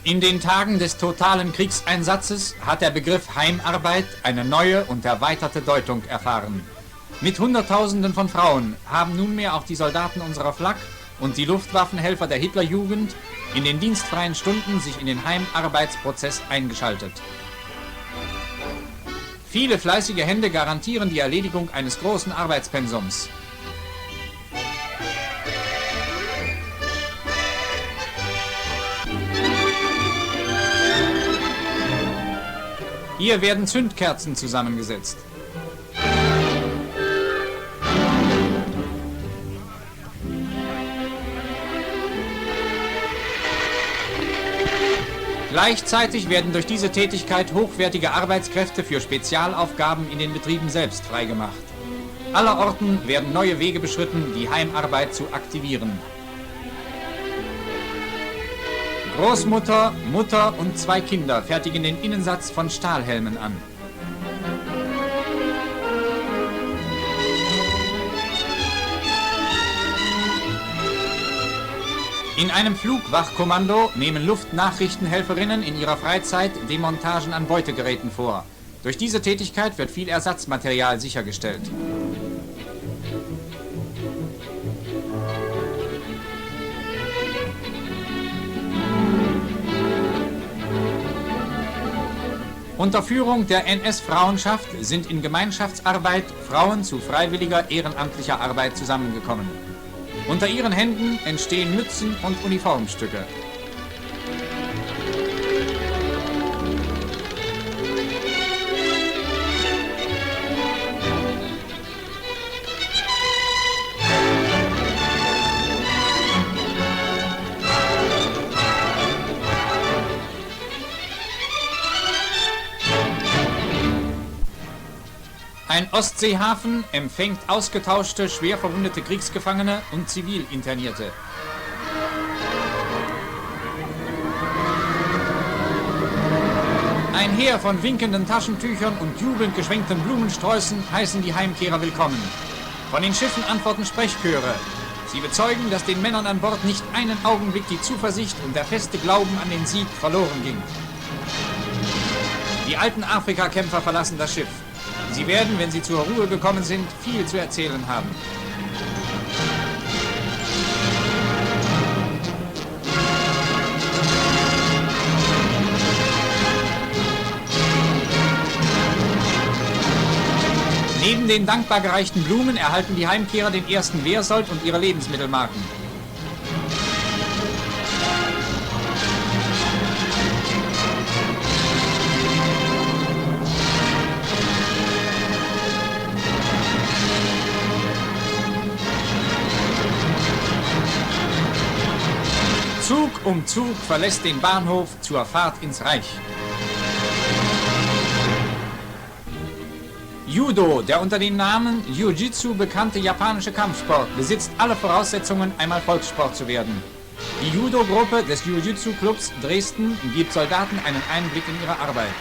In den Tagen des totalen Kriegseinsatzes hat der Begriff Heimarbeit eine neue und erweiterte Deutung erfahren. Mit Hunderttausenden von Frauen haben nunmehr auch die Soldaten unserer Flak und die Luftwaffenhelfer der Hitlerjugend in den dienstfreien Stunden sich in den Heimarbeitsprozess eingeschaltet. Viele fleißige Hände garantieren die Erledigung eines großen Arbeitspensums. Hier werden Zündkerzen zusammengesetzt. Gleichzeitig werden durch diese Tätigkeit hochwertige Arbeitskräfte für Spezialaufgaben in den Betrieben selbst freigemacht. Allerorten werden neue Wege beschritten, die Heimarbeit zu aktivieren. Großmutter, Mutter und 2 Kinder fertigen den Innensatz von Stahlhelmen an. In einem Flugwachkommando nehmen Luftnachrichtenhelferinnen in ihrer Freizeit Demontagen an Beutegeräten vor. Durch diese Tätigkeit wird viel Ersatzmaterial sichergestellt. Unter Führung der NS-Frauenschaft sind in Gemeinschaftsarbeit Frauen zu freiwilliger ehrenamtlicher Arbeit zusammengekommen. Unter ihren Händen entstehen Mützen und Uniformstücke. Ein Ostseehafen empfängt ausgetauschte, schwer verwundete Kriegsgefangene und Zivilinternierte. Ein Heer von winkenden Taschentüchern und jubelnd geschwenkten Blumensträußen heißen die Heimkehrer willkommen. Von den Schiffen antworten Sprechchöre. Sie bezeugen, dass den Männern an Bord nicht einen Augenblick die Zuversicht und der feste Glauben an den Sieg verloren ging. Die alten Afrikakämpfer verlassen das Schiff. Sie werden, wenn sie zur Ruhe gekommen sind, viel zu erzählen haben. Neben den dankbar gereichten Blumen erhalten die Heimkehrer den ersten Wehrsold und ihre Lebensmittelmarken. Zug um Zug verlässt den Bahnhof zur Fahrt ins Reich. Judo, der unter dem Namen Jiu-Jitsu bekannte japanische Kampfsport, besitzt alle Voraussetzungen, einmal Volkssport zu werden. Die Judo-Gruppe des Jiu-Jitsu-Clubs Dresden gibt Soldaten einen Einblick in ihre Arbeit.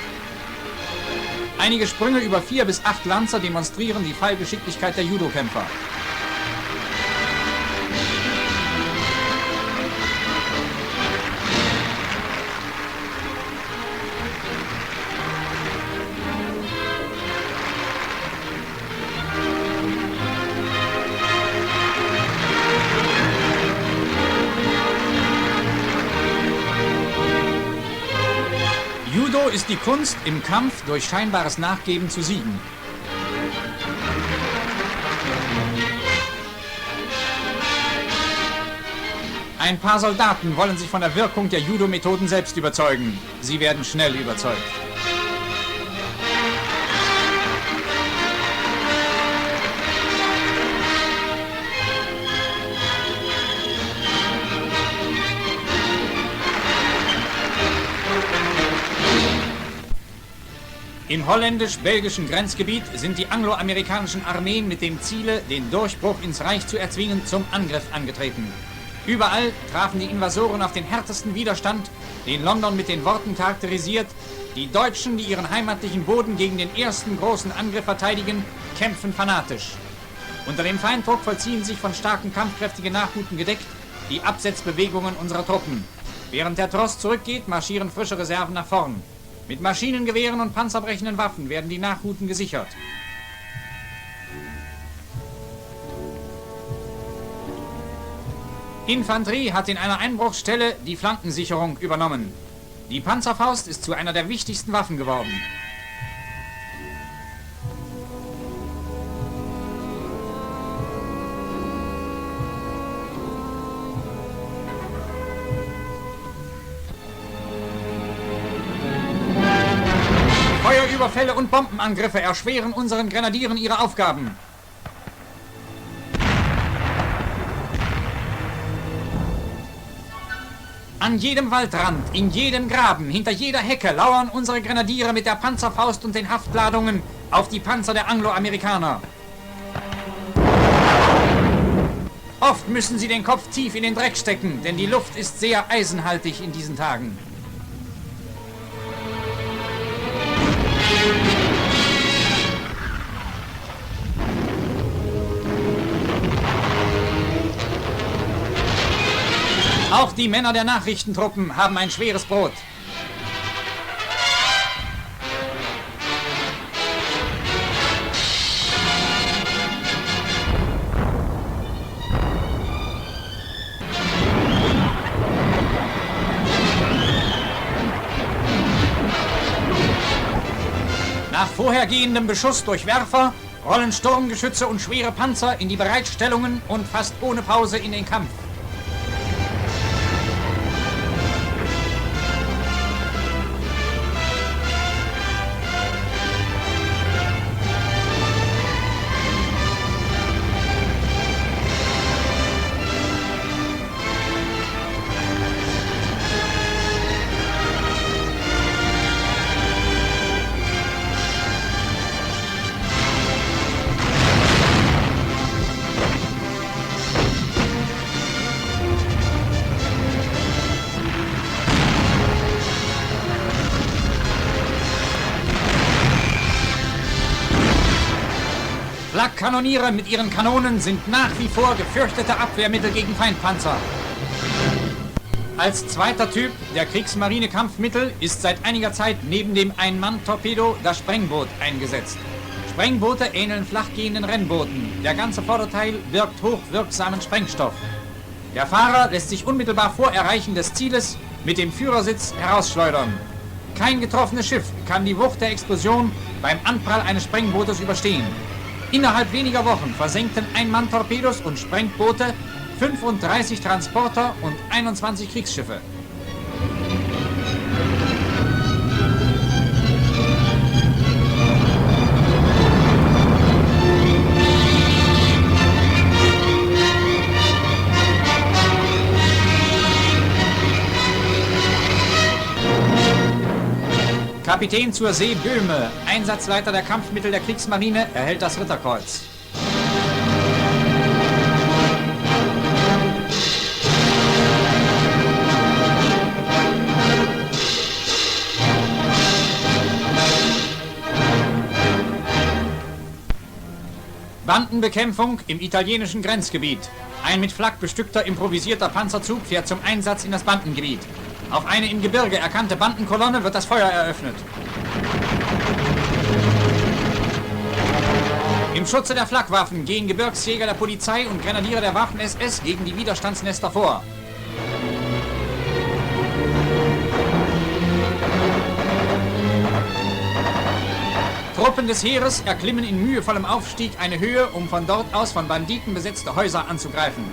Einige Sprünge über 4 bis 8 Lanzer demonstrieren die Fallgeschicklichkeit der Judokämpfer. Judo ist die Kunst, im Kampf durch scheinbares Nachgeben zu siegen. Ein paar Soldaten wollen sich von der Wirkung der Judo-Methoden selbst überzeugen. Sie werden schnell überzeugt. Im holländisch-belgischen Grenzgebiet sind die angloamerikanischen Armeen mit dem Ziele, den Durchbruch ins Reich zu erzwingen, zum Angriff angetreten. Überall trafen die Invasoren auf den härtesten Widerstand, den London mit den Worten charakterisiert: Die Deutschen, die ihren heimatlichen Boden gegen den ersten großen Angriff verteidigen, kämpfen fanatisch. Unter dem Feinddruck vollziehen sich von starken Kampfkräftigen Nachhuten gedeckt die Absetzbewegungen unserer Truppen. Während der Tross zurückgeht, marschieren frische Reserven nach vorn. Mit Maschinengewehren und panzerbrechenden Waffen werden die Nachrouten gesichert. Infanterie hat in einer Einbruchsstelle die Flankensicherung übernommen. Die Panzerfaust ist zu einer der wichtigsten Waffen geworden. Feuerüberfälle und Bombenangriffe erschweren unseren Grenadieren ihre Aufgaben. An jedem Waldrand, in jedem Graben, hinter jeder Hecke lauern unsere Grenadiere mit der Panzerfaust und den Haftladungen auf die Panzer der Angloamerikaner. Oft müssen sie den Kopf tief in den Dreck stecken, denn die Luft ist sehr eisenhaltig in diesen Tagen. Auch die Männer der Nachrichtentruppen haben ein schweres Brot. Nach vorhergehendem Beschuss durch Werfer rollen Sturmgeschütze und schwere Panzer in die Bereitstellungen und fast ohne Pause in den Kampf. Flakkanoniere mit ihren Kanonen sind nach wie vor gefürchtete Abwehrmittel gegen Feindpanzer. Als zweiter Typ der Kriegsmarine-Kampfmittel ist seit einiger Zeit neben dem Ein-Mann-Torpedo das Sprengboot eingesetzt. Sprengboote ähneln flachgehenden Rennbooten. Der ganze Vorderteil birgt hochwirksamen Sprengstoff. Der Fahrer lässt sich unmittelbar vor Erreichen des Zieles mit dem Führersitz herausschleudern. Kein getroffenes Schiff kann die Wucht der Explosion beim Anprall eines Sprengbootes überstehen. Innerhalb weniger Wochen versenkten Ein-Mann-Torpedos und Sprengboote 35 Transporter und 21 Kriegsschiffe. Kapitän zur See Böhme, Einsatzleiter der Kampfmittel der Kriegsmarine, erhält das Ritterkreuz. Bandenbekämpfung im italienischen Grenzgebiet. Ein mit Flak bestückter improvisierter Panzerzug fährt zum Einsatz in das Bandengebiet. Auf eine im Gebirge erkannte Bandenkolonne wird das Feuer eröffnet. Im Schutze der Flakwaffen gehen Gebirgsjäger der Polizei und Grenadiere der Waffen-SS gegen die Widerstandsnester vor. Truppen des Heeres erklimmen in mühevollem Aufstieg eine Höhe, um von dort aus von Banditen besetzte Häuser anzugreifen.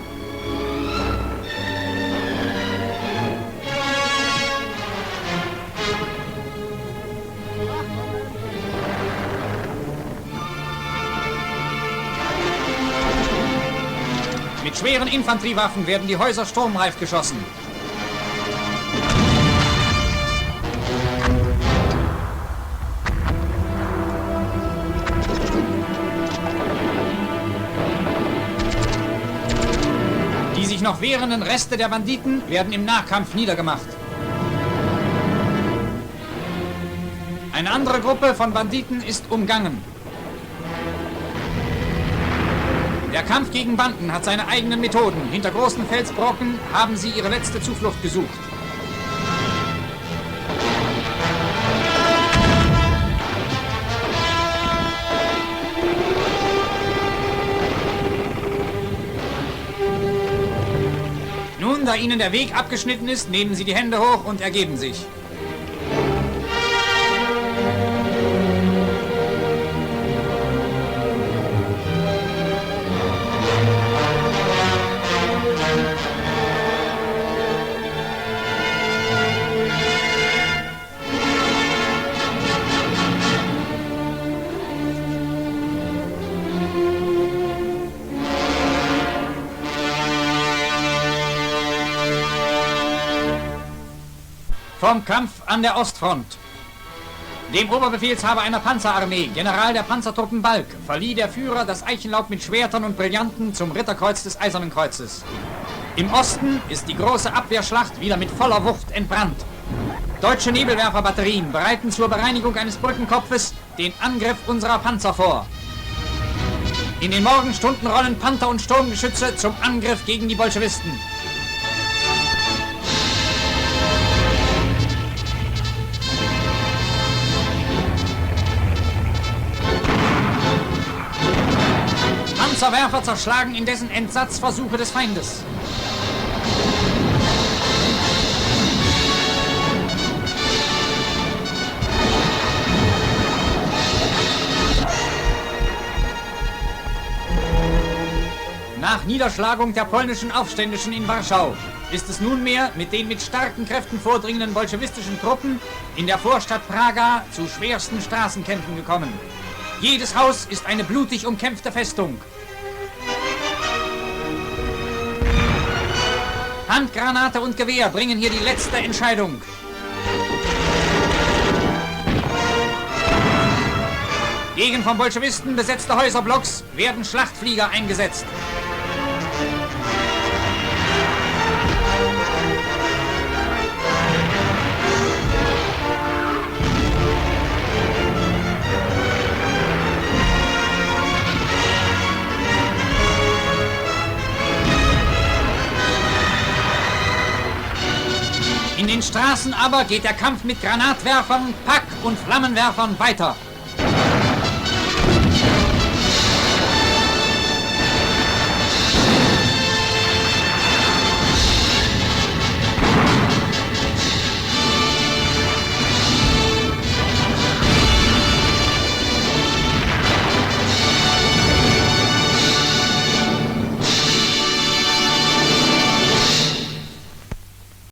Mit schweren Infanteriewaffen werden die Häuser sturmreif geschossen. Die sich noch wehrenden Reste der Banditen werden im Nahkampf niedergemacht. Eine andere Gruppe von Banditen ist umgangen. Der Kampf gegen Banden hat seine eigenen Methoden. Hinter großen Felsbrocken haben sie ihre letzte Zuflucht gesucht. bei Ihnen der Weg abgeschnitten ist, nehmen Sie die Hände hoch und ergeben sich. Vom Kampf an der Ostfront. Dem Oberbefehlshaber einer Panzerarmee, General der Panzertruppen Balck, verlieh der Führer das Eichenlaub mit Schwertern und Brillanten zum Ritterkreuz des Eisernen Kreuzes. Im Osten ist die große Abwehrschlacht wieder mit voller Wucht entbrannt. Deutsche Nebelwerferbatterien bereiten zur Bereinigung eines Brückenkopfes den Angriff unserer Panzer vor. In den Morgenstunden rollen Panther und Sturmgeschütze zum Angriff gegen die Bolschewisten. Panzerwerfer zerschlagen indessen Entsatzversuche des Feindes. Nach Niederschlagung der polnischen Aufständischen in Warschau ist es nunmehr mit den mit starken Kräften vordringenden bolschewistischen Truppen in der Vorstadt Praga zu schwersten Straßenkämpfen gekommen. Jedes Haus ist eine blutig umkämpfte Festung. Handgranate und Gewehr bringen hier die letzte Entscheidung. Gegen vom Bolschewisten besetzte Häuserblocks werden Schlachtflieger eingesetzt. In den Straßen aber geht der Kampf mit Granatwerfern, Pack- und Flammenwerfern weiter.